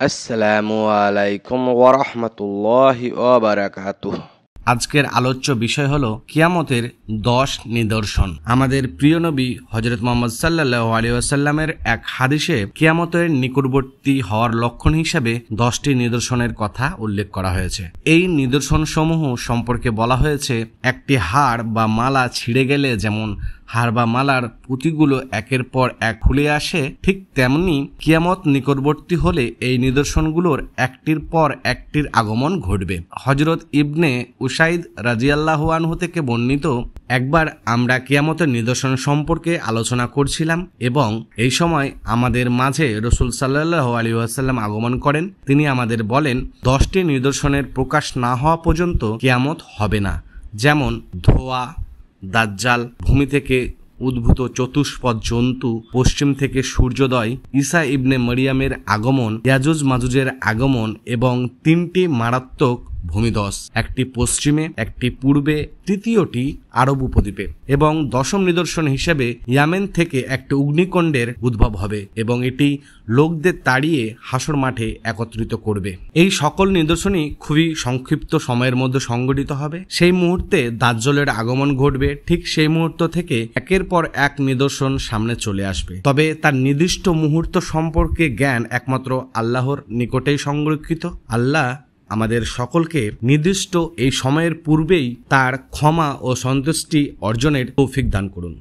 আসসালামু আলাইকুম ওয়া রাহমাতুল্লাহি ওয়া বারাকাতুহু। আজকের আলোচ্য বিষয় হলো কিয়ামতের 10 নিদর্শন। আমাদের প্রিয় নবী হযরত মুহাম্মদ সাল্লাল্লাহু আলাইহি ওয়াসাল্লামের এক হাদিসে কিয়ামতের নিকটবর্তী হওয়ার লক্ষণ হিসেবে 10টি নিদর্শনের কথা উল্লেখ করা হয়েছে। এই নিদর্শনসমূহ সম্পর্কে বলা হয়েছে, একটি হাড় বা মালা ছিঁড়ে গেলে যেমন হাড় বা মালার পুঁতিগুলো একের পর এক খুলে আসে, ঠিক তেমনি কিয়ামত নিকটবর্তী হলে এই নিদর্শনগুলোর একটির পর একটির আগমন ঘটবে। হযরত ইবনে উসাইদ রাদিয়াল্লাহু আনহু থেকে বর্ণিত, একবার আমরা কিয়ামতের নিদর্শন সম্পর্কে আলোচনা করছিলাম এবং এই সময় আমাদের মাঝে রাসূল সাল্লাল্লাহু আলাইহি ওয়াসাল্লাম আগমন করেন। তিনি আমাদের বলেন, 10টি নিদর্শনের প্রকাশ না হওয়া পর্যন্ত কিয়ামত হবে না, যেমন ধোঁয়া, দাজ্জাল, ভূমি থেকে উদ্ভূত চতুষ্পদ জন্তু, পশ্চিম থেকে সূর্যোদয়, ঈসা ইবনে মরিয়মের আগমন, ইয়াজুজ মাজুজের আগমন এবং 3টি মারাত্মক ভূমিধস, একটি পশ্চিমে, একটি পূর্বে, তৃতীয়টি আরব উপদ্বীপে। এবং 10ম নিদর্শন হিসেবে ইয়ামেন থেকে একটি অগ্নিকুণ্ডের উদ্ভব হবে এবং এটি লোকদের তাড়িয়ে হাসর মাঠে একত্রিত করবে। এই সকল নিদর্শনই খুবই সংক্ষিপ্ত সময়ের মধ্যে সংঘটিত হবে। সেই মুহূর্তে দাজ্জালের আগমন ঘটবে। ঠিক সেই মুহূর্ত থেকে একের পর এক নিদর্শন সামনে চলে আসবে, তবে তার নির্দিষ্ট মুহূর্ত সম্পর্কে জ্ঞান একমাত্র আল্লাহর নিকটেই সংরক্ষিত। আল্লাহ আমাদের সকলকে নির্দিষ্ট এই সময়ের পূর্বেই তার ক্ষমা ও সন্তুষ্টি অর্জনের তৌফিক দান করুন।